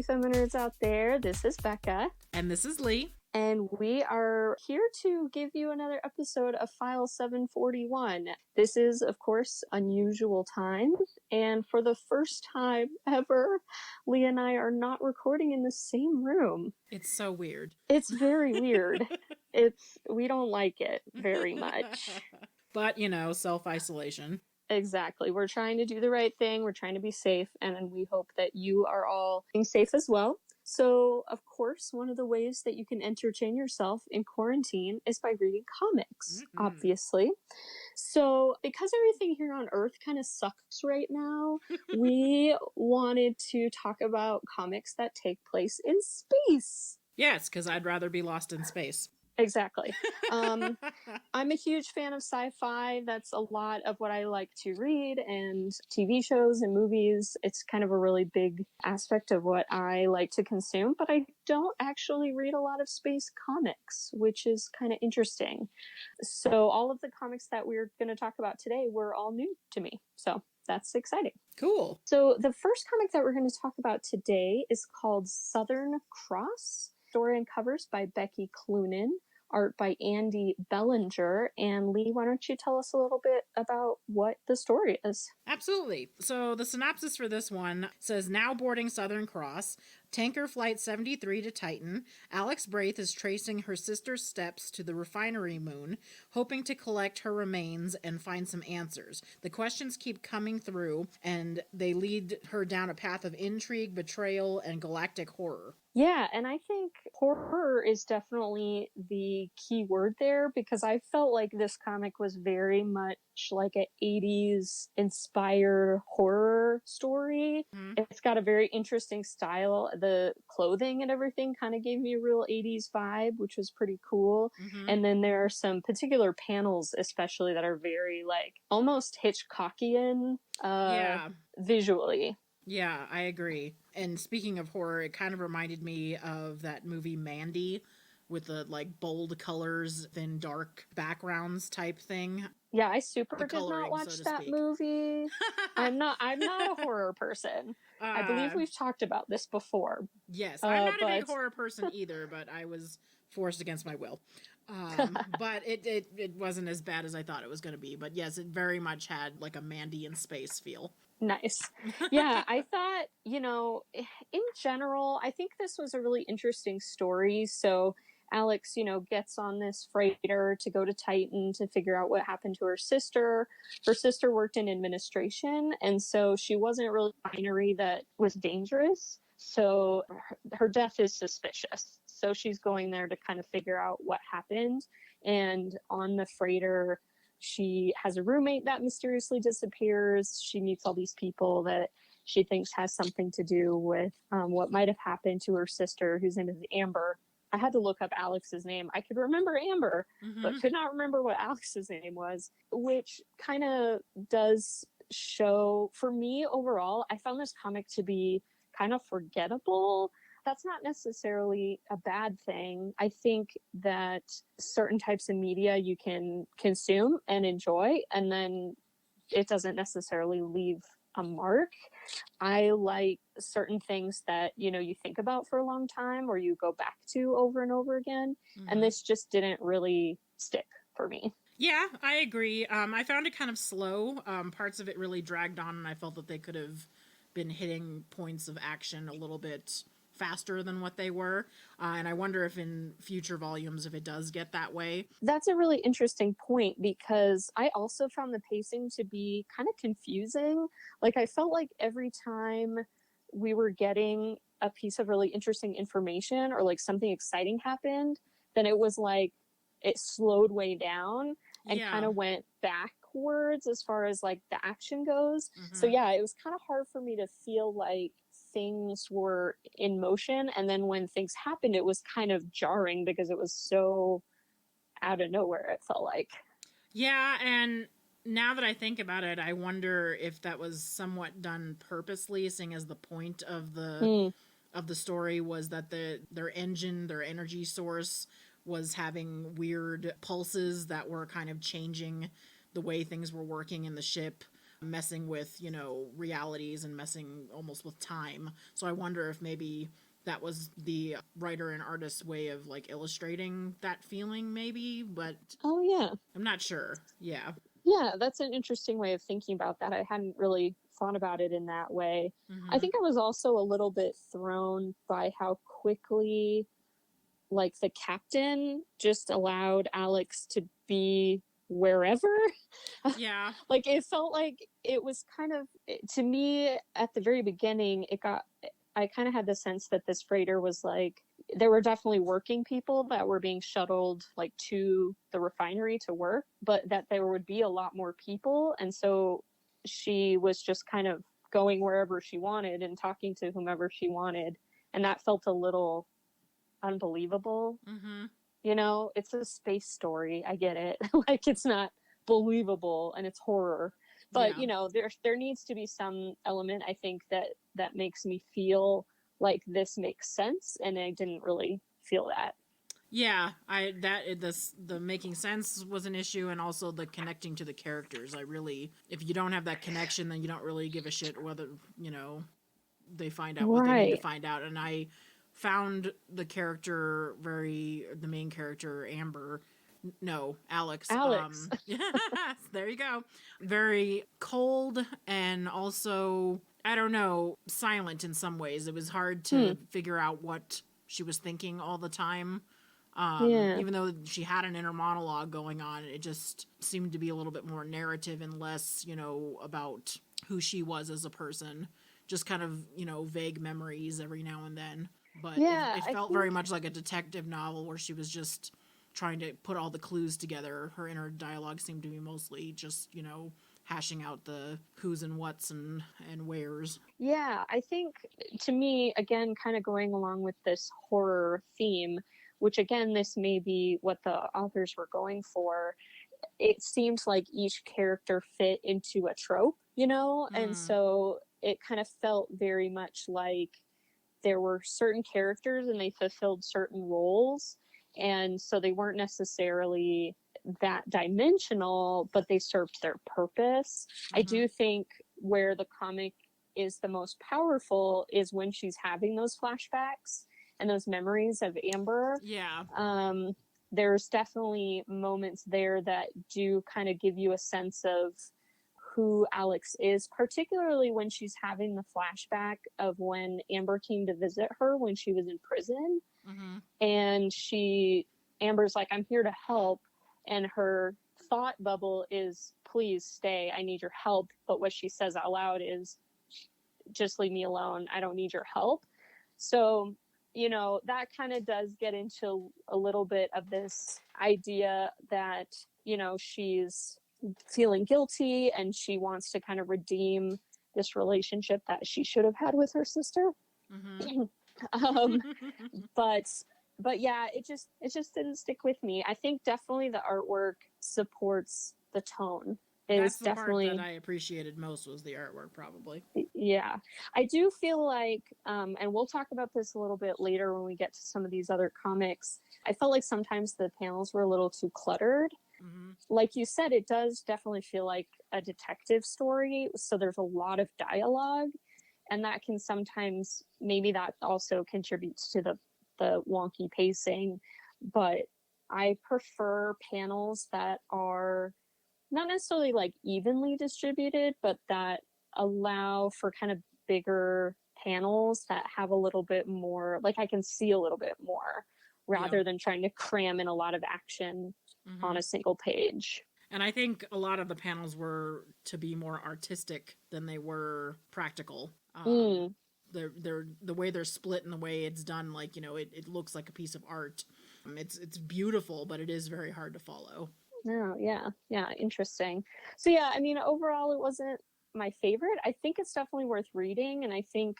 Space Feminines out there. This is Becca. And this is Leigh. And we are here to give you another episode of File 741. This is, of course, unusual times. And for the first time ever, Leigh and I are not recording in the same room. It's so weird. It's very weird. We don't like it very much. But, self-isolation. Exactly. We're trying to do the right thing. We're trying to be safe. And we hope that you are all being safe as well. So, of course, one of the ways that you can entertain yourself in quarantine is by reading comics, obviously. So, because everything here on Earth kind of sucks right now, we wanted to talk about comics that take place in space. Yes, because I'd rather be lost in space. Exactly. I'm a huge fan of sci-fi. That's a lot of what I like to read, and TV shows and movies. It's kind of a really big aspect of what I like to consume, but I don't actually read a lot of space comics, which is kind of interesting. So all of the comics that we're going to talk about today were all new to me. So that's exciting. Cool. So the first comic that we're going to talk about today is called Southern Cross. Story and covers by Becky Cloonan, art by Andy Bellinger. And Leigh, why don't you tell us a little bit about what the story is? Absolutely. So the synopsis for this one says, now boarding Southern Cross, Tanker Flight 73 to Titan, Alex Braith is tracing her sister's steps to the refinery moon, hoping to collect her remains and find some answers. The questions keep coming through, and they lead her down a path of intrigue, betrayal, and galactic horror. Yeah, and I think horror is definitely the key word there, because I felt like this comic was very much like an 80s inspired horror story. Mm-hmm. It's got a very interesting style. The clothing and everything kind of gave me a real 80s vibe, which was pretty cool. Mm-hmm. And then there are some particular panels, especially, that are very like almost Hitchcockian visually. Yeah, I agree. And speaking of horror, it kind of reminded me of that movie Mandy with the like bold colors and dark backgrounds type thing. Yeah, I did not watch that movie. I'm not a horror person. I believe we've talked about this before. Yes, I'm not a big horror person either, but I was forced against my will. But it wasn't as bad as I thought it was going to be. But yes, it very much had like a Mandy in space feel. Nice. Yeah, I thought, in general, I think this was a really interesting story. So Alex, gets on this freighter to go to Titan to figure out what happened to her sister. Her sister worked in administration, and so she wasn't really a binary that was dangerous. So her death is suspicious. So she's going there to kind of figure out what happened. And on the freighter, she has a roommate that mysteriously disappears. She meets all these people that she thinks has something to do with what might have happened to her sister, whose name is Amber. I had to look up Alex's name. I could remember Amber, but could not remember what Alex's name was, which kind of does show, for me overall, I found this comic to be kind of forgettable. That's not necessarily a bad thing. I think that certain types of media you can consume and enjoy, and then it doesn't necessarily leave a mark. I like certain things that, you think about for a long time or you go back to over and over again. Mm-hmm. And this just didn't really stick for me. Yeah, I agree. I found it kind of slow. Parts of it really dragged on, and I felt that they could have been hitting points of action a little bit faster than what they were. And I wonder if in future volumes, if it does get that way. That's a really interesting point, because I also found the pacing to be kind of confusing. Like, I felt like every time we were getting a piece of really interesting information or like something exciting happened, then it was like it slowed way down and kind of went backwards as far as like the action goes. Mm-hmm. So yeah, it was kind of hard for me to feel like things were in motion, and then when things happened, it was kind of jarring because it was so out of nowhere, it felt like. Yeah, and now that I think about it, I wonder if that was somewhat done purposely, seeing as the point of the story was that their engine, their energy source, was having weird pulses that were kind of changing the way things were working in the ship. messing with, realities and messing almost with time. So I wonder if maybe that was the writer and artist's way of like illustrating that feeling, maybe, but Oh, yeah. I'm not sure. Yeah. Yeah, that's an interesting way of thinking about that. I hadn't really thought about it in that way. I Mm-hmm. think I was also a little bit thrown by how quickly, like, the captain just allowed Alex to be wherever. Yeah. Like, it felt like it was kind of, to me, at the very beginning, I kind of had the sense that this freighter was like, there were definitely working people that were being shuttled like to the refinery to work, but that there would be a lot more people. And so she was just kind of going wherever she wanted and talking to whomever she wanted. And that felt a little unbelievable. Mm-hmm. It's a space story. I get it. Like, it's not believable and it's horror. But, Yeah. there needs to be some element, I think, that makes me feel like this makes sense, and I didn't really feel that. Yeah, I that this the making sense was an issue, and also the connecting to the characters. I really, if you don't have that connection, then you don't really give a shit whether they find out what they need to Right. find out. And I found the main character Amber, no, Alex. Alex. Yes, there you go. Very cold and also, I don't know, silent in some ways. It was hard Hmm. to figure out what she was thinking all the time. Yeah. Even though she had an inner monologue going on, it just seemed to be a little bit more narrative and less, about who she was as a person. Just kind of, vague memories every now and then. But Yeah, it I felt very think much like a detective novel where she was just trying to put all the clues together. Her inner dialogue seemed to be mostly just, hashing out the who's and what's and where's. yeah, I think to me, again, kind of going along with this horror theme, which again, this may be what the authors were going for. It seems like each character fit into a trope, and Mm, so it kind of felt very much like there were certain characters and they fulfilled certain roles, and so they weren't necessarily that dimensional, but they served their purpose. I mm-hmm. do think where the comic is the most powerful is when she's having those flashbacks and those memories of Amber. Yeah. um, there's definitely moments there that do kind of give you a sense of who Alex is, particularly when she's having the flashback of when Amber came to visit her when she was in prison. Mm-hmm. And Amber's like, I'm here to help. And her thought bubble is, please stay. I need your help. But what she says out loud is, just leave me alone. I don't need your help. So, that kind of does get into a little bit of this idea that, she's feeling guilty and she wants to kind of redeem this relationship that she should have had with her sister. Mm-hmm. um, but yeah, it just didn't stick with me. I think definitely the artwork supports the tone. It is That's the part that definitely, I appreciated most was the artwork, probably. yeah. I do feel like, and we'll talk about this a little bit later when we get to some of these other comics. I felt like sometimes the panels were a little too cluttered. Mm-hmm. Like you said, it does definitely feel like a detective story. So there's a lot of dialogue, and that can sometimes, maybe that also contributes to the wonky pacing. But I prefer panels that are not necessarily like evenly distributed, but that allow for kind of bigger panels that have a little bit more, like I can see a little bit more, Yeah. rather than trying to cram in a lot of action on Mm-hmm. a single page. And I think a lot of the panels were to be more artistic than they were practical. Mm. They're the way they're split and the way it's done. Like it looks like a piece of art. It's beautiful, but it is very hard to follow. No, yeah, yeah, interesting. So yeah, I mean, overall, it wasn't my favorite. I think it's definitely worth reading, and I think,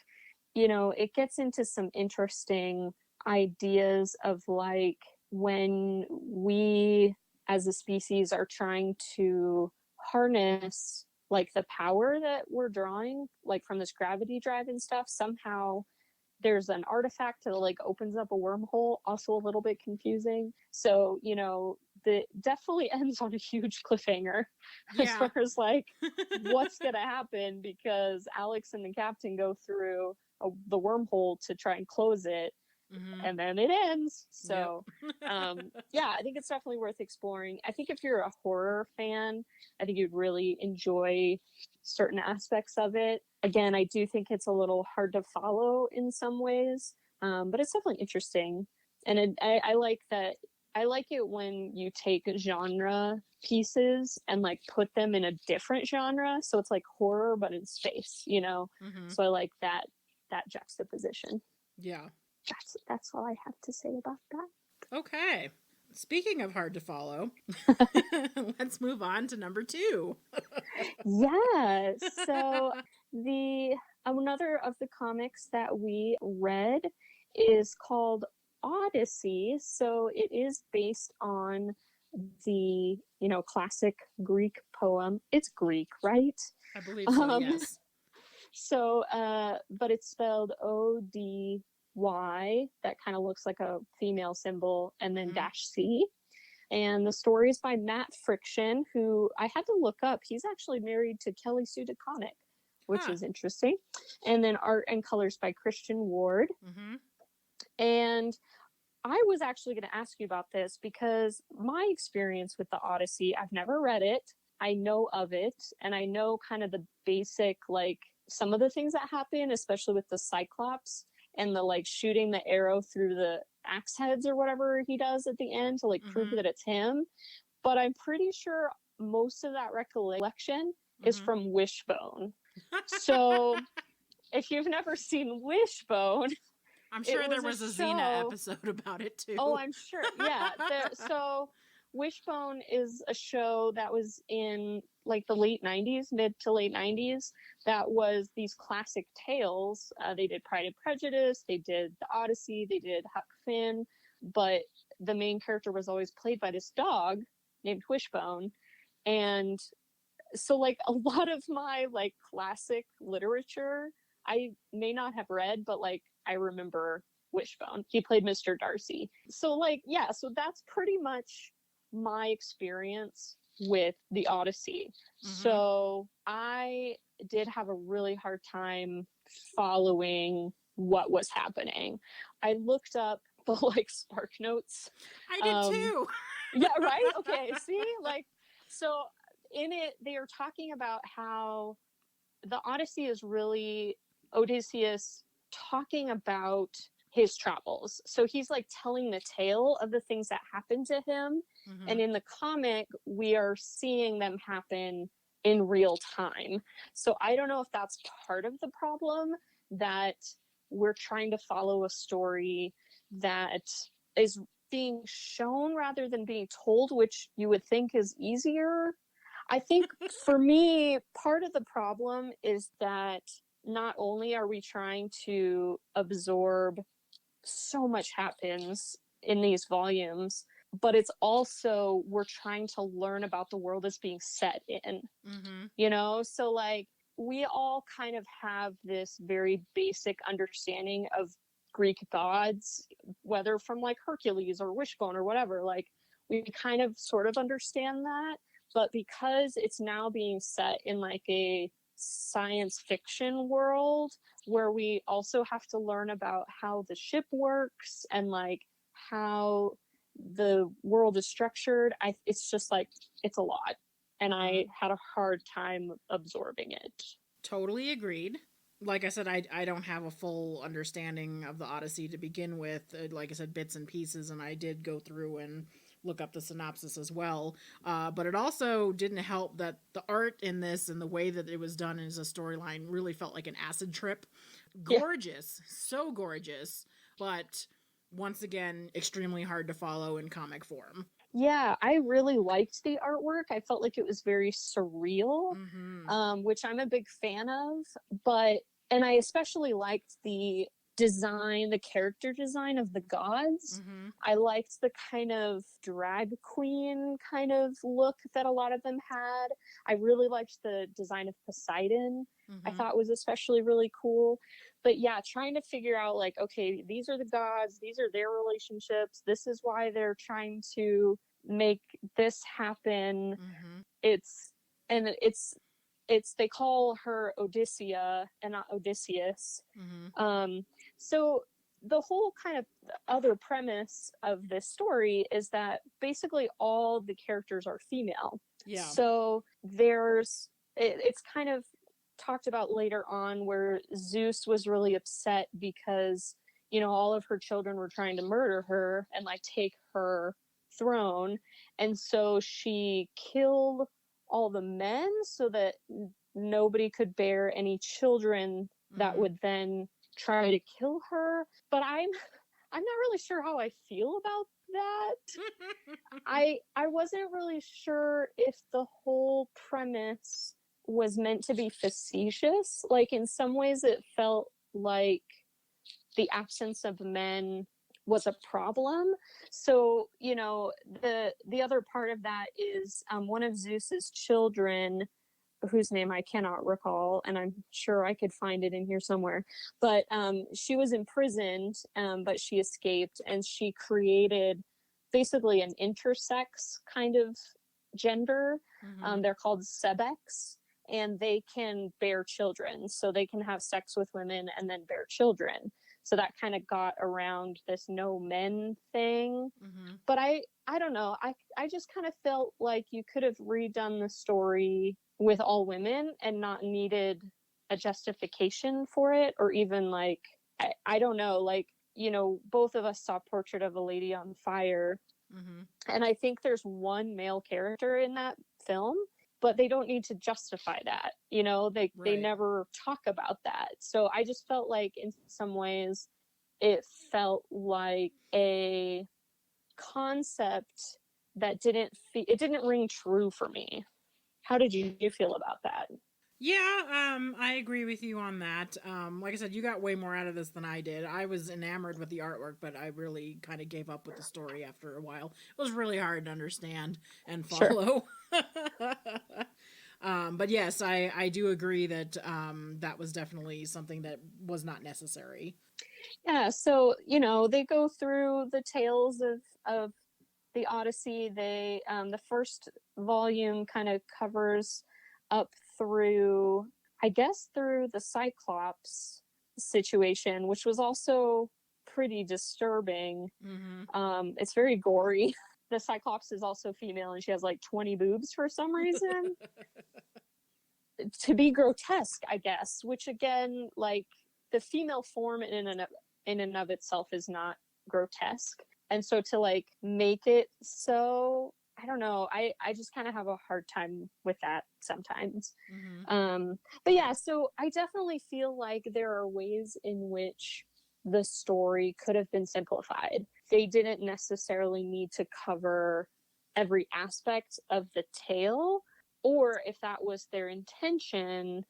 it gets into some interesting ideas of like when we as a species are trying to harness like the power that we're drawing like from this gravity drive and stuff. Somehow there's an artifact that like opens up a wormhole, also a little bit confusing. So, the definitely ends on a huge cliffhanger as Yeah. far as like what's gonna happen, because Alex and the captain go through the wormhole to try and close it, Mm-hmm. and then it ends. Yep. So yeah, I think it's definitely worth exploring. I think if you're a horror fan, I think you'd really enjoy certain aspects of it. Again, I do think it's a little hard to follow in some ways, but it's definitely interesting. And I like that. I like it when you take genre pieces and like put them in a different genre, so it's like horror but in space, you know. Mm-hmm. So I like that juxtaposition. Yeah. That's all I have to say about Okay. Speaking of hard to follow, that. let's move on to number 2. Yeah. So the another of the comics that we read is called Odyssey. So it is based on the, classic Greek poem. It's Greek, right? I believe so, Um yes. so but it's spelled ODY. That kind of looks like a female symbol, and then Mm-hmm. -C. And the story is by Matt Friction, who I had to look up. He's actually married to Kelly Sue DeConnick, which Huh. is interesting. And then art and colors by Christian Ward. Mm-hmm. And I was actually going to ask you about this because my experience with the Odyssey, I've never read it. I know of it, and I know kind of the basic, like some of the things that happen, especially with the Cyclops and the like shooting the arrow through the axe heads or whatever he does at the end to like prove Mm-hmm. that it's him. But I'm pretty sure most of that recollection is Mm-hmm. from Wishbone. So if you've never seen Wishbone, I'm it sure there was a was a Xena show. episode about it Oh, too. I'm sure. Yeah. So Wishbone is a show that was in like the late 90s, mid to late 90s, that was these classic tales. They did Pride and Prejudice, they did The Odyssey, they did Huck Finn, but the main character was always played by this dog named Wishbone. And so like a lot of my like classic literature I may not have read, but like I remember Wishbone. He played Mr. Darcy. So like yeah, so that's pretty much my experience with the Odyssey. Mm-hmm. So I did have a really hard time following what was happening. I looked up the like spark notes. I did um too. yeah, right, okay, see, like, so in it they are talking about how the Odyssey is really Odysseus talking about his travels. So he's like telling the tale of the things that happened to him. Mm-hmm. And in the comic, we are seeing them happen in real time. So I don't know if that's part of the problem, that we're trying to follow a story that is being shown rather than being told, which you would think is easier. I think for me, part of the problem is that not only are we trying to absorb so much happens in these volumes, but it's also we're trying to learn about the world that's being set in, Mm-hmm. So like we all kind of have this very basic understanding of Greek gods, whether from like Hercules or Wishbone or whatever. Like we kind of sort of understand that, but because it's now being set in like a science fiction world where we also have to learn about how the ship works and like how the world is structured, it's just like it's a lot, and Mm-hmm. I had a hard time absorbing it. Totally agreed. Like I said, I don't have a full understanding of the Odyssey to begin with. Like I said, bits and pieces, and I did go through and look up the synopsis as well. But it also didn't help that the art in this and the way that it was done as a storyline really felt like an acid trip. Yeah. Gorgeous, so gorgeous, but once again, extremely hard to follow in comic form. Yeah, I really liked the artwork. I felt like it was very surreal, Mm-hmm. which I'm a big fan of. But, and I especially liked the design, the character design of the gods. Mm-hmm. I liked the kind of drag queen kind of look that a lot of them had. I really liked the design of Poseidon. I Mm-hmm. thought was especially really cool. But yeah, trying to figure out like, okay, these are the gods, these are their relationships, this is why they're trying to make this happen. Mm-hmm. It's and it's they call her Odyssea and not Odysseus. Mm-hmm. So the whole kind of other premise of this story is that basically all the characters are female. Yeah. So it's kind of talked about later on where Zeus was really upset because all of her children were trying to murder her and like take her throne, and so she killed all the men so that nobody could bear any children that Mm-hmm. would then try to kill her. But I'm not really sure how I feel about that. I wasn't really sure if the whole premise was meant to be facetious. Like in some ways it felt like the absence of men was a problem. So, the other part of that is one of Zeus's children, whose name I cannot recall, and I'm sure I could find it in here somewhere. But she was imprisoned, but she escaped, and she created basically an intersex kind of gender. Mm-hmm. They're called sebex, and they can bear children. So they can have sex with women and then bear children. So that kind of got around this no men thing. Mm-hmm. But I don't know. I just kind of felt like you could have redone the story with all women and not needed a justification for it, or even like I don't know, like both of us saw Portrait of a Lady on Fire, Mm-hmm. and I think there's one male character in that film, but they don't need to justify that. They Right. never talk about that. So I just felt like in some ways it felt like a concept that it didn't ring true for me. How did you feel about that? Yeah, I agree with you on that. Like I said, you got way more out of this than I did. I was enamored with the artwork, but I really kind of gave up with the story after a while. It was really hard to understand and Sure. follow. But yes, I do agree that that was definitely something that was not necessary. Yeah, so they go through the tales of the Odyssey. The first volume kind of covers up through, I guess, through the Cyclops situation, which was also pretty disturbing. Mm-hmm. It's very gory. The Cyclops is also female, and she has like 20 boobs for some reason, to be grotesque, I guess. Which again, like the female form in and of itself is not grotesque, and so to like make it so, I don't know, I just kind of have a hard time with that sometimes. Mm-hmm. But yeah, so I definitely feel like there are ways in which the story could have been simplified. They didn't necessarily need to cover every aspect of the tale, or if that was their intention,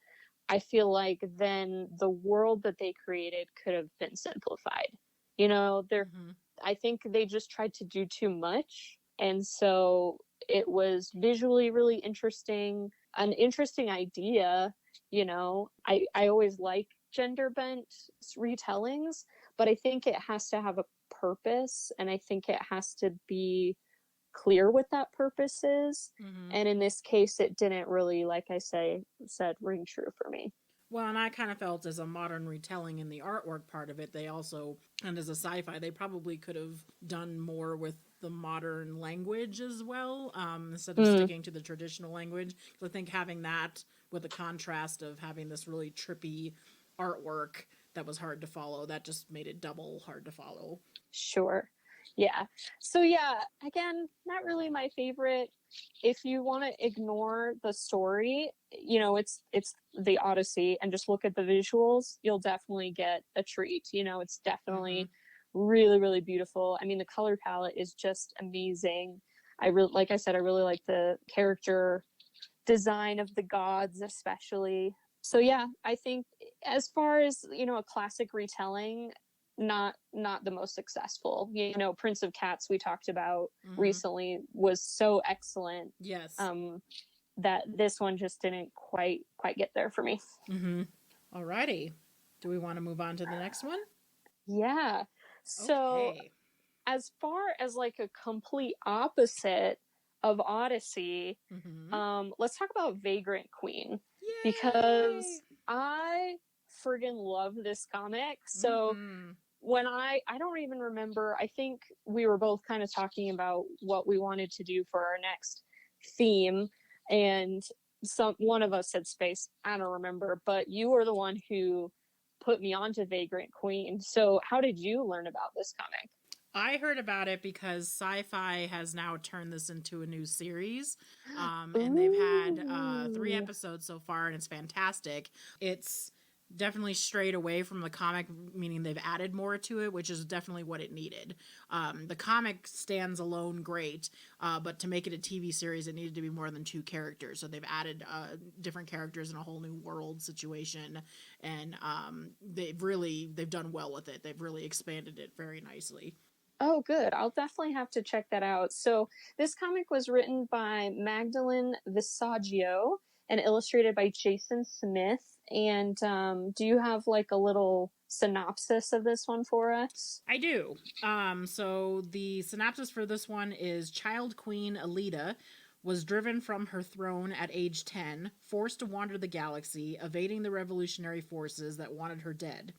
I feel like then the world that they created could have been simplified. They're Mm-hmm. I think they just tried to do too much. And so it was visually really interesting, an interesting idea. I always like gender bent retellings, but I think it has to have a purpose, and I think it has to be clear what that purpose is. Mm-hmm. And in this case, it didn't really, like I said, ring true for me. Well, and I kind of felt as a modern retelling in the artwork part of it, they also, and as a sci fi, they probably could have done more with the modern language as well, instead of Mm, sticking to the traditional language. So I think having that with the contrast of having this really trippy artwork that was hard to follow, that just made it double hard to follow. sure. Yeah. So yeah, again, not really my favorite. If you want to ignore the story, it's the Odyssey, and just look at the visuals, you'll definitely get a treat. It's Mm-hmm. definitely really really beautiful. I mean, the color palette is just amazing. Like I said, I really like the character design of the gods especially. So yeah, I think as far as a classic retelling, not the most successful. Prince of Cats, we talked about Mm-hmm. recently, was so excellent, Yes. um that this one just didn't quite get there for me. Mm-hmm. Alrighty. Do we want to move on to the next one? Yeah. So Okay. as far as like a complete opposite of Odyssey, Mm-hmm. let's talk about Vagrant Queen, Yay! because I friggin' love this comic. So Mm-hmm. when I don't even remember, I think we were both kind of talking about what we wanted to do for our next theme, and one of us said space. I don't remember, but you were the one who put me onto Vagrant Queen. So how did you learn about this comic? I heard about it because Sci-Fi has now turned this into a new series, and they've had 3 Ooh. episodes so far, and it's fantastic. It's definitely strayed away from the comic, meaning they've added more to it, which is definitely what it needed. The comic stands alone great, but to make it a TV series, it needed to be more than 2 characters. So they've added different characters in a whole new world situation, and they've done well with it. They've really expanded it very nicely. Oh, good. I'll definitely have to check that out. So, this comic was written by Magdalene Visaggio and illustrated by Jason Smith. And do you have like a little synopsis of this one for us? I do. So the synopsis for this one is Child Queen Alita was driven from her throne at age 10, forced to wander the galaxy, evading the revolutionary forces that wanted her dead.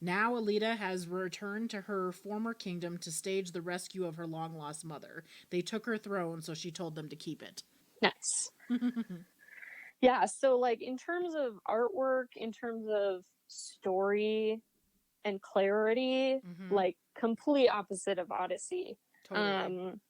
Now Alita has returned to her former kingdom to stage the rescue of her long lost mother. They took her throne, so she told them to keep it. Nice. Yeah. So, like, in terms of artwork, in terms of story and clarity, Mm-hmm. like, complete opposite of Odyssey. Totally. Um,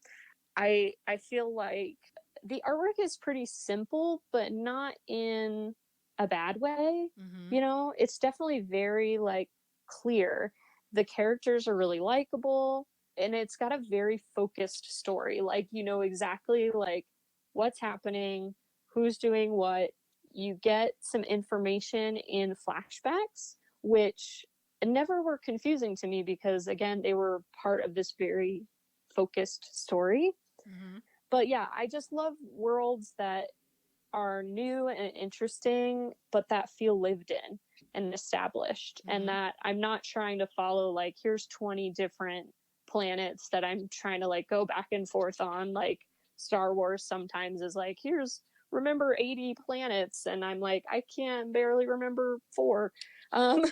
I feel like the artwork is pretty simple, but not in a bad way. Mm-hmm. You know, it's definitely very like clear. The characters are really likable, and it's got a very focused story. Like you know exactly like what's happening, who's doing what. You get some information in flashbacks, which never were confusing to me because again, they were part of this very focused story. Mm-hmm. But yeah, I just love worlds that are new and interesting, but that feel lived in and established. And Mm-hmm. that I'm not trying to follow, like, here's 20 different planets that I'm trying to, like, go back and forth on. Like, Star Wars sometimes is like, here's, remember 80 planets. And I'm like, I can't barely remember 4. Um,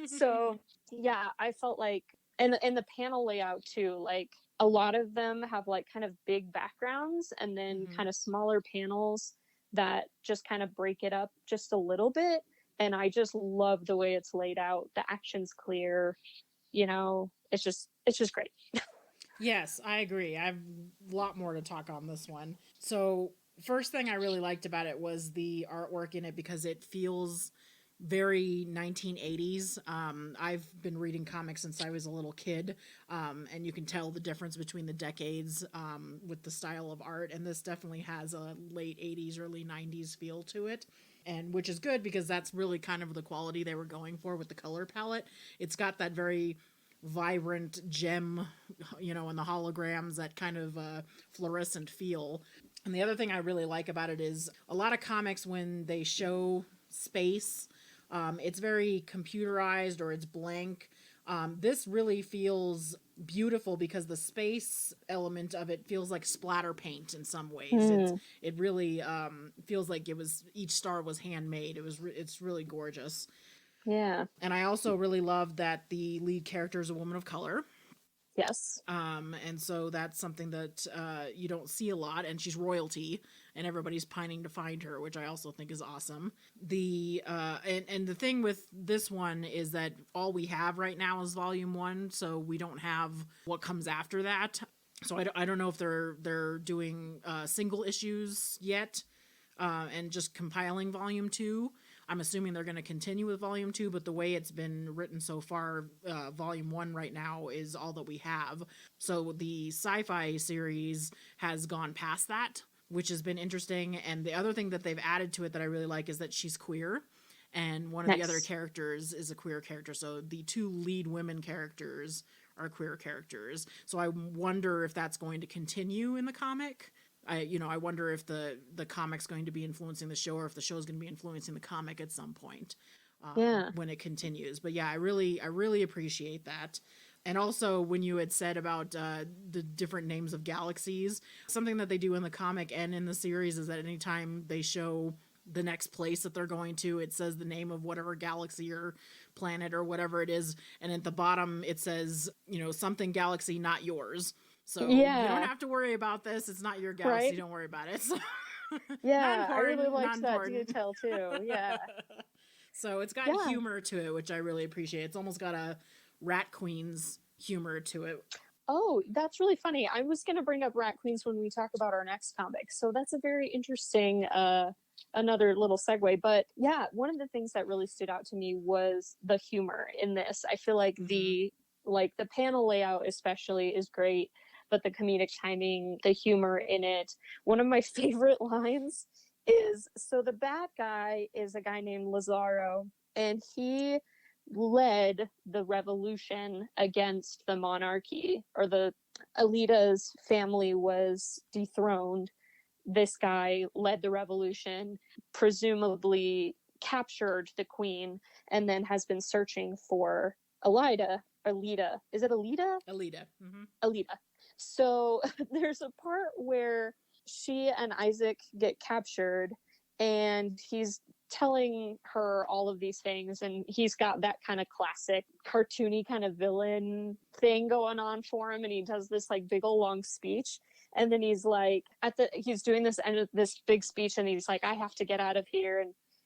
so yeah, I felt like, and the panel layout too, like a lot of them have like kind of big backgrounds and then Mm-hmm. kind of smaller panels that just kind of break it up just a little bit. And I just love the way it's laid out. The action's clear, you know, it's just great. Yes, I agree. I have a lot more to talk on this one. So, first thing I really liked about it was the artwork in it because it feels very 1980s. I've been reading comics since I was a little kid, and you can tell the difference between the decades with the style of art. And this definitely has a late 80s, early 90s feel to it. And which is good because that's really kind of the quality they were going for with the color palette. It's got that very vibrant gem, and the holograms, that kind of fluorescent feel. And the other thing I really like about it is a lot of comics, when they show space, it's very computerized or it's blank. This really feels beautiful because the space element of it feels like splatter paint in some ways. Mm, It really feels like each star was handmade. It's really gorgeous. yeah. And I also really love that the lead character is a woman of color. Yes. And so that's something that you don't see a lot, and she's royalty, and everybody's pining to find her, which I also think is awesome. And the thing with this one is that all we have right now is volume 1, so we don't have what comes after that. So I don't know if they're doing single issues yet, and just compiling volume 2. I'm assuming they're going to continue with volume 2, but the way it's been written so far, volume 1 right now is all that we have. So the Sci-Fi series has gone past that, which has been interesting. And the other thing that they've added to it that I really like is that she's queer, and one of the other Nice. characters is a queer character. So the 2 lead women characters are queer characters. So I wonder if that's going to continue in the comic. I wonder if the comic's going to be influencing the show, or if the show's going to be influencing the comic at some point Yeah. when it continues. But yeah, I really appreciate that. And also, when you had said about the different names of galaxies, something that they do in the comic and in the series is that anytime they show the next place that they're going to, it says the name of whatever galaxy or planet or whatever it is. And at the bottom, it says, something galaxy, not yours. So you don't Yeah, have to worry about this. It's not your galaxy. right? Don't worry about it. So, not Yeah, I really important, not liked that important. detail too. Yeah. So it's got Yeah. humor to it, which I really appreciate. It's almost got a Rat Queen's humor to it. Oh, that's really funny. I was going to bring up Rat Queens when we talk about our next comic. So that's a very interesting another little segue, but yeah, one of the things that really stood out to me was the humor in this. I feel like Mm-hmm. the panel layout especially is great, but the comedic timing, the humor in it. One of my favorite lines is, so the bad guy is a guy named Lazaro, and he led the revolution against the monarchy, or the Alita's family was dethroned. This guy led the revolution, presumably captured the queen, and then has been searching for Alita. Is it Alita? Alita. Mm-hmm. Alita. So there's a part where she and Isaac get captured, and he's telling her all of these things, and he's got that kind of classic cartoony kind of villain thing going on for him, and he does this like big old long speech, and then he's like he's doing this end of this big speech, and he's like, I have to get out of here,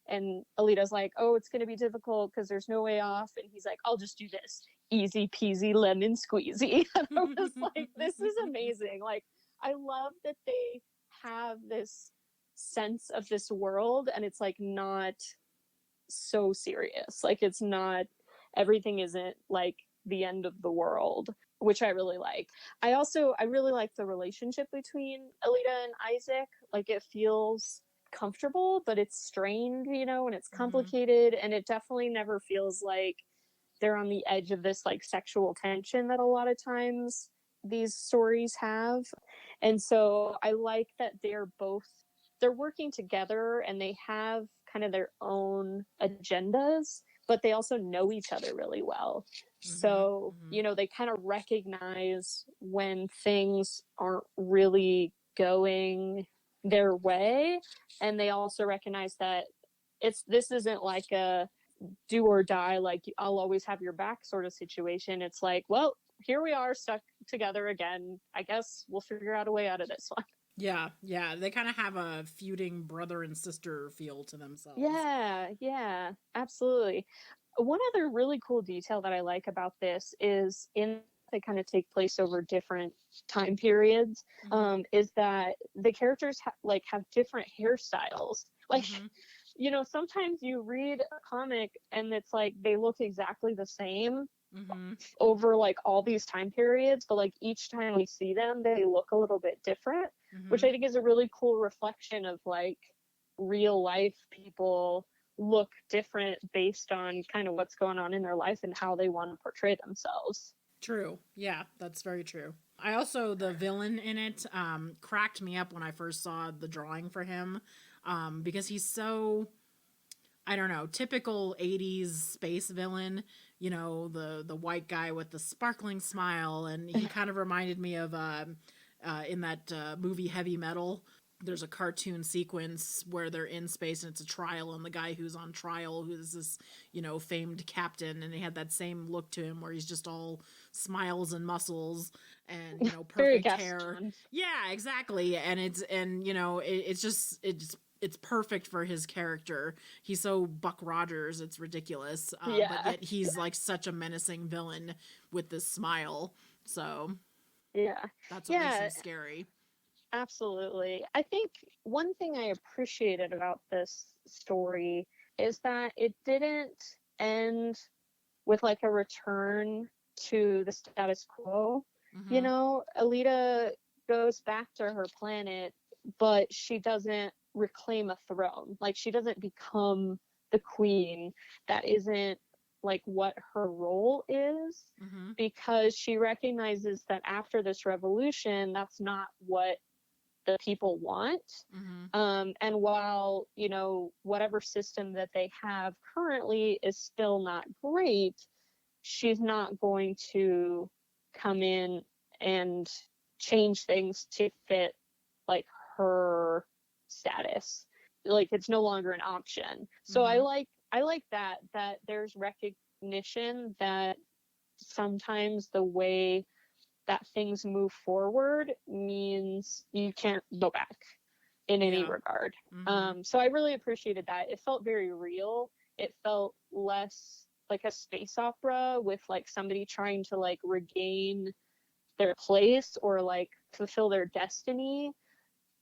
and Alita's like, oh, it's going to be difficult because there's no way off, and he's like, I'll just do this, easy peasy lemon squeezy. And I was like, this is amazing. Like, I love that they have this sense of this world, and it's like not so serious. Like, it's not, everything isn't like the end of the world, which I really like. I really like the relationship between Alita and Isaac. Like, it feels comfortable, but it's strained, and it's Mm-hmm. complicated, and it definitely never feels like they're on the edge of this like sexual tension that a lot of times these stories have. And so I like that they're working together, and they have kind of their own agendas, but they also know each other really well. Mm-hmm. So, Mm-hmm. they kind of recognize when things aren't really going their way, and they also recognize that this isn't like a do or die, like I'll always have your back sort of situation. It's like, well, here we are stuck together again. I guess we'll figure out a way out of this one. Yeah, yeah. They kind of have a feuding brother and sister feel to themselves. Yeah, absolutely. One other really cool detail that I like about this is in they kind of take place over different time periods. Mm-hmm. Is that the characters have different hairstyles. Like, Mm-hmm. sometimes you read a comic and it's like they look exactly the same Mm-hmm. over like all these time periods, but like each time we see them, they look a little bit different, which Mm-hmm. I think is a really cool reflection of like real life people look different based on kind of what's going on in their life and how they want to portray themselves. True. Yeah, that's very true. I also, the villain in it cracked me up when I first saw the drawing for him, because he's so, I don't know, typical 80s space villain, the white guy with the sparkling smile. And he kind of reminded me of in that movie Heavy Metal. There's a cartoon sequence where they're in space and it's a trial, and the guy who's on trial, who's this, famed captain, and he had that same look to him where he's just all smiles and muscles and, Very perfect hair. Gaston. Yeah, exactly. And it's perfect for his character. He's so Buck Rogers, it's ridiculous. But Yeah, yet he's like such a menacing villain with this smile. So yeah, that's what makes him yeah. scary. Absolutely. I think one thing I appreciated about this story is that it didn't end with like a return to the status quo. Mm-hmm. Alita goes back to her planet, but she doesn't reclaim a throne. Like, she doesn't become the queen. That isn't like what her role is, Mm-hmm. because she recognizes that after this revolution, that's not what the people want. Mm-hmm. And while, whatever system that they have currently is still not great, she's not going to come in and change things to fit like her status. Like it's no longer an option. So Mm-hmm. I like that there's recognition that sometimes the way that things move forward means you can't go back in any Yeah. regard. Mm-hmm. So I really appreciated that. It felt very real. It felt less like a space opera with like somebody trying to like regain their place or like fulfill their destiny.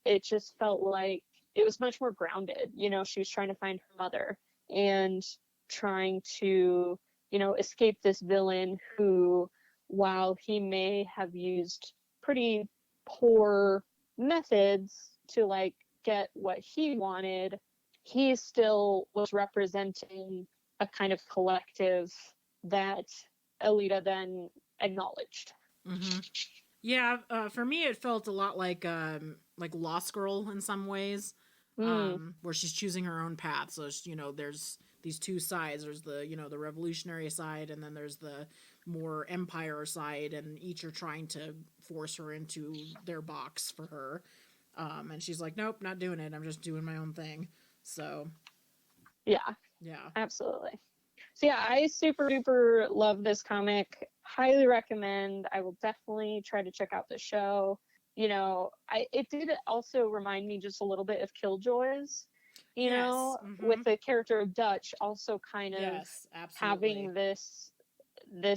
It just felt like it was much more grounded. You know, she was trying to find her mother and trying to, you know, escape this villain who, while he may have used pretty poor methods to like get what he wanted, he still was representing a kind of collective that Alita then acknowledged. Mm-hmm. Yeah, for me, it felt a lot like Lost Girl in some ways, Mm, where she's choosing her own path. So you know, there's these two sides. There's the the revolutionary side, and then there's the more empire side, and each are trying to force her into their box for her. And she's like, nope, not doing it. I'm just doing my own thing. So yeah, yeah. absolutely. So yeah, I super duper love this comic. Highly recommend. I will definitely try to check out the show. You know, it did also remind me just a little bit of Killjoys, you Yes. know, with Mm-hmm. the character of Dutch also kind of Yes. Absolutely. having this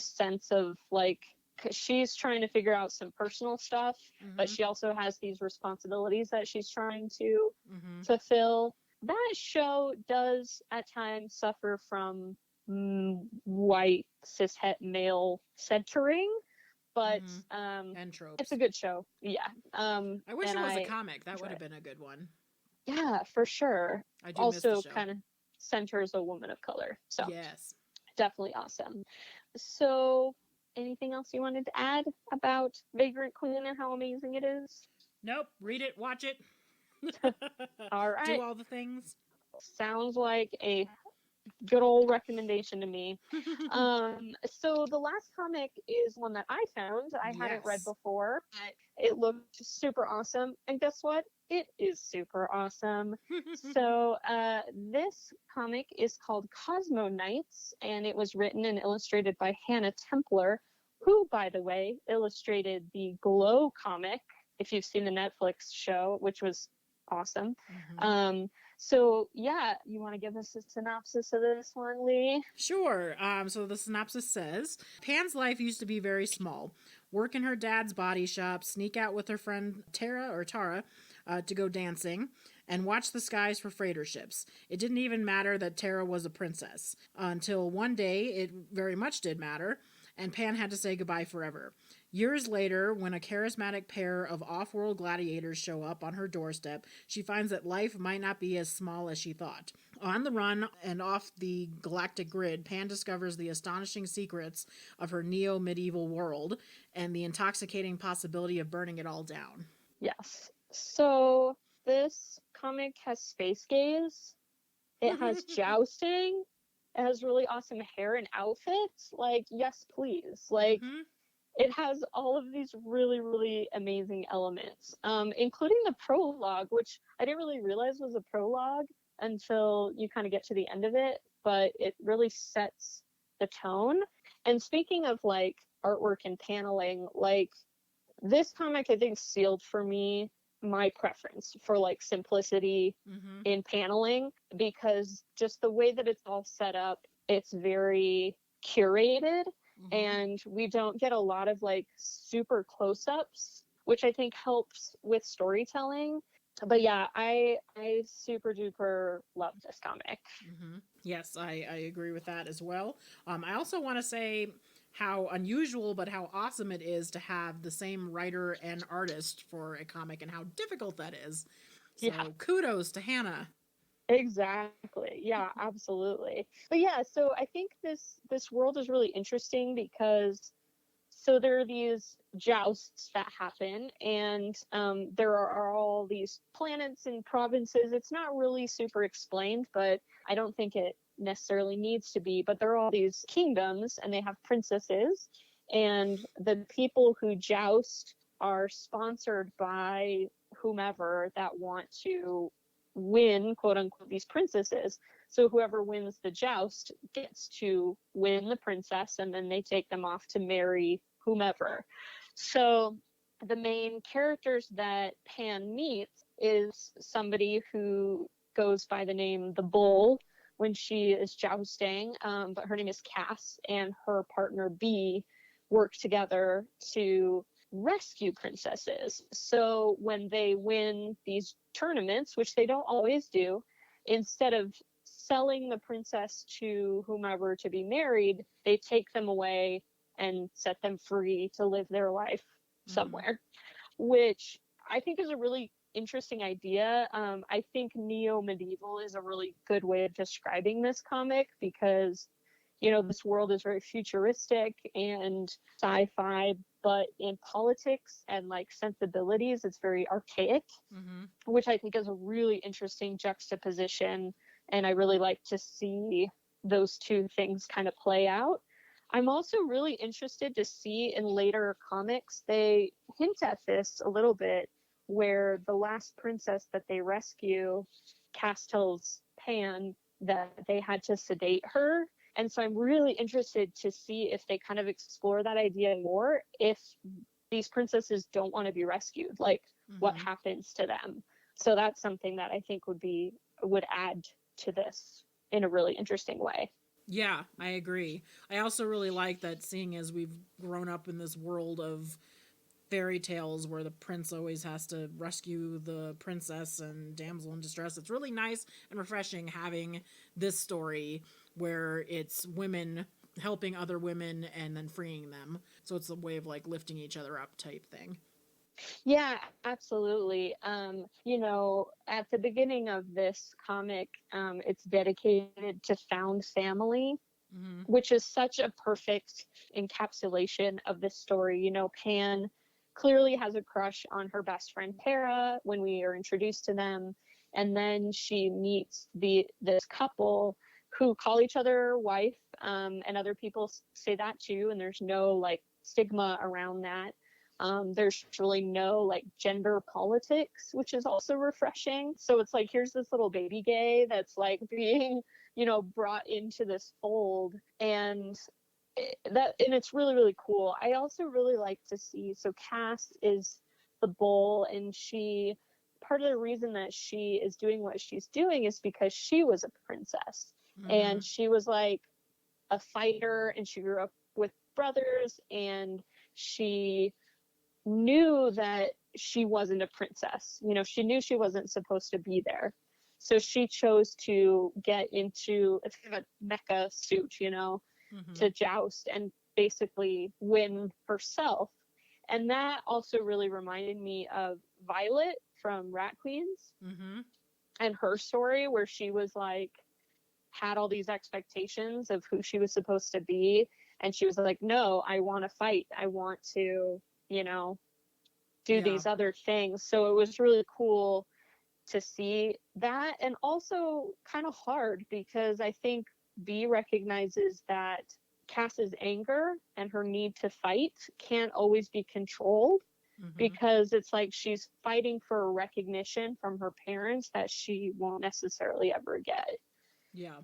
sense of like, 'cause she's trying to figure out some personal stuff, but Mm-hmm. she also has these responsibilities that she's trying to Mm-hmm. fulfill. That show does at times suffer from white cishet male centering, but Mm-hmm. And it's a tropes. good show. Yeah, I wish and it was a I comic. That enjoy would have it. been a good one. Yeah, for sure. I do miss the Also, show. kind of centers a woman of color, so Yes. definitely awesome. So, anything else you wanted to add about Vagrant Queen and how amazing it is? Nope. Read it, watch it, All do right, all the things. sounds like a good old recommendation to me. So the last comic is one that I found. I hadn't read Yes. before, but it looked super awesome. And guess what? It is super awesome. So this comic is called Cosmo Knights, and it was written and illustrated by Hannah Templer, who, by the way, illustrated the Glow comic, if you've seen the Netflix show, which was awesome. Mm-hmm. So yeah, you want to give us a synopsis of this one, Leigh? Sure. So the synopsis says Pan's life used to be very small. Work in her dad's body shop, sneak out with her friend Tara to go dancing, and watch the skies for freighter ships. It didn't even matter that Tara was a princess. Until one day, it very much did matter, and Pan had to say goodbye forever. Years later, when a charismatic pair of off world gladiators show up on her doorstep, she finds that life might not be as small as she thought. On the run and off the galactic grid, Pan discovers the astonishing secrets of her neo medieval world and the intoxicating possibility of burning it all down. Yes. So this comic has space gaze. It has jousting. It has really awesome hair and outfits. Like, yes, please. Like, Mm-hmm. it has all of these really, really amazing elements, including the prologue, which I didn't really realize was a prologue until you kind of get to the end of it, but it really sets the tone. And speaking of like artwork and paneling, like this comic, I think, sealed for me my preference for like simplicity Mm-hmm. in paneling because just the way that it's all set up, it's very curated Mm-hmm. and we don't get a lot of like super close-ups, which I think helps with storytelling. But yeah, I super duper love this comic. Mm-hmm. Yes, I agree with that as well. I also want to say how unusual but how awesome it is to have the same writer and artist for a comic and how difficult that is. Yeah, So kudos to Hannah. exactly. Yeah, absolutely. But yeah, so I think this world is really interesting because so there are these jousts that happen and there are all these planets and provinces. It's not really super explained, but I don't think it necessarily needs to be, but there are all these kingdoms and they have princesses, and the people who joust are sponsored by whomever that want to win, quote unquote, these princesses. So whoever wins the joust gets to win the princess, and then they take them off to marry whomever. So the main characters that Pan meets is somebody who goes by the name the Bull when she is jousting, but her name is Cass, and her partner B work together to rescue princesses. So when they win these tournaments, which they don't always do, instead of selling the princess to whomever to be married, they take them away and set them free to live their life somewhere, which I think is a really interesting idea. I think neo-medieval is a really good way of describing this comic because, you know, this world is very futuristic and sci-fi, but in politics and like sensibilities, it's very archaic, which I think is a really interesting juxtaposition. And I really like to see those two things kind of play out. I'm also really interested to see in later comics, they hint at this a little bit, where the last princess that they rescue, Cass tells Pan that they had to sedate her. And so I'm really interested to see if they kind of explore that idea more, if these princesses don't want to be rescued, like what happens to them. So that's something that I think would add to this in a really interesting way. Yeah, I agree. I also really like that, seeing as we've grown up in this world of fairy tales where the prince always has to rescue the princess and damsel in distress. It's really nice and refreshing having this story where it's women helping other women and then freeing them. So it's a way of like lifting each other up type thing. Yeah, absolutely. You know, at the beginning of this comic, it's dedicated to found family, which is such a perfect encapsulation of this story. You know, Pan clearly has a crush on her best friend Para when we are introduced to them, and then she meets this couple who call each other wife, and other people say that too, and there's no like stigma around that. There's really no like gender politics, which is also refreshing. So it's like, here's this little baby gay that's like being, you know, brought into this fold, and it's really, really cool. I also really like to see, so Cass is the Bull, and part of the reason that she is doing what she's doing is because she was a princess, and she was like a fighter, and she grew up with brothers, and she knew that she wasn't a princess. You know, she knew she wasn't supposed to be there. So she chose to get into a mecha suit, you know, to joust and basically win herself. And that also really reminded me of Violet from Rat Queens and her story, where she was like, had all these expectations of who she was supposed to be. And she was like, no, I want to fight. I want to, you know, do these other things. So it was really cool to see that, and also kind of hard because I think B recognizes that Cass's anger and her need to fight can't always be controlled, because it's like she's fighting for a recognition from her parents that she won't necessarily ever get. Yeah.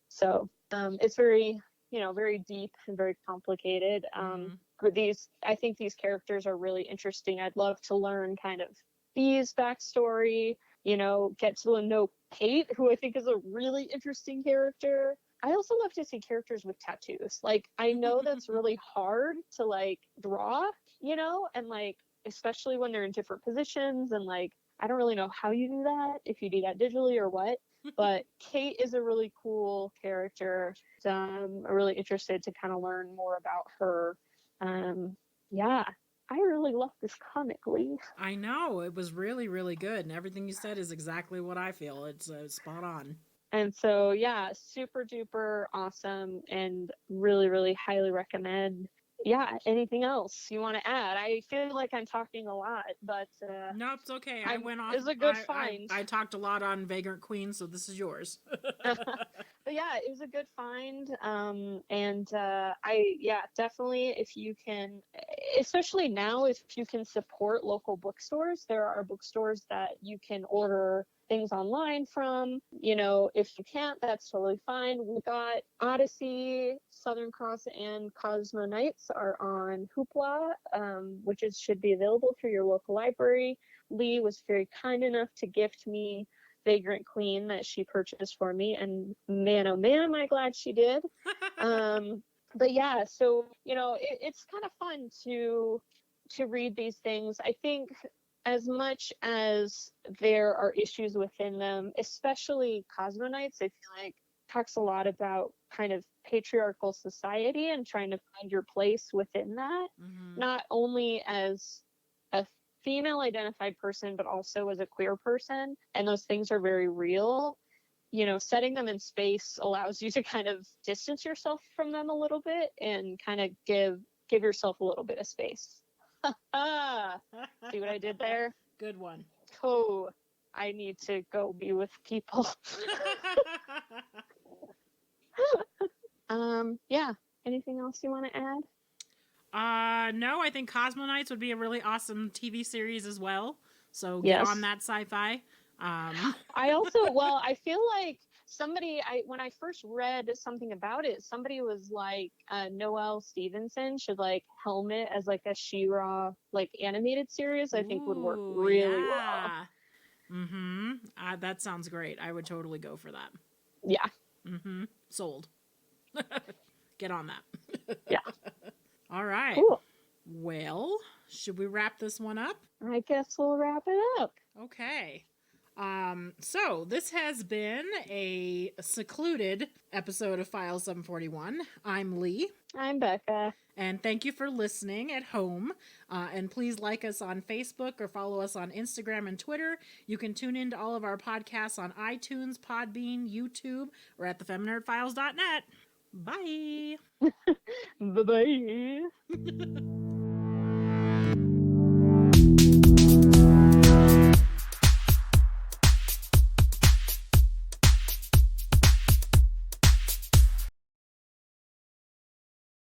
So it's very, you know, very deep and very complicated. I think these characters are really interesting. I'd love to learn kind of Bee's backstory, you know, get to know Kate, who I think is a really interesting character. I also love to see characters with tattoos. Like, I know that's really hard to like draw, you know, and like, especially when they're in different positions, and like, I don't really know how you do that, if you do that digitally or what. But Kate is a really cool character. I'm really interested to kind of learn more about her. Yeah, I really love this comic, Leigh. I know. It was really, really good. And everything you said is exactly what I feel. It's spot on. And so, yeah, super duper awesome, and really, really highly recommend. Yeah, anything else you want to add? I feel like I'm talking a lot, but No, it's okay. I went off. it's a good find. I talked a lot on Vagrant Queen, so this is yours. But but yeah, it was a good find. Yeah, definitely, if you can, especially now, if you can support local bookstores, there are bookstores that you can order things online from. You know, if you can't, that's totally fine. We got Odyssey, Southern Cross, and Cosmo Nights are on Hoopla, which should be available through your local library. Leigh was very kind enough to gift me Vagrant Queen that she purchased for me, and man, oh man, am I glad she did. But yeah, so you know, it's kind of fun to read these things. I think as much as there are issues within them, especially Cosmonites, I feel like talks a lot about kind of patriarchal society and trying to find your place within that, Mm-hmm. not only as a female identified person, but also as a queer person. And those things are very real. You know, setting them in space allows you to kind of distance yourself from them a little bit and kind of give yourself a little bit of space. See what I did there? Good one. Oh, I need to go be with people. Yeah. Anything else you want to add? No, I think Cosmonites would be a really awesome TV series as well. So get on Yes. that sci-fi. I also, well, I feel like when I first read something about it, somebody was like, Noelle Stevenson should like helm it as like a She-Ra like animated series. I think would work Ooh, really well. yeah. Mm-hmm. That sounds great. I would totally go for that. Yeah. Mm-hmm. Sold. Get on that. Yeah. All right. Cool. Well, should we wrap this one up? I guess we'll wrap it up. Okay. So this has been a secluded episode of File 741. I'm Leigh. I'm Becca. And thank you for listening at home. And please like us on Facebook or follow us on Instagram and Twitter. You can tune in to all of our podcasts on iTunes, Podbean, YouTube, or at thefeminartfiles.net. Bye. Bye bye.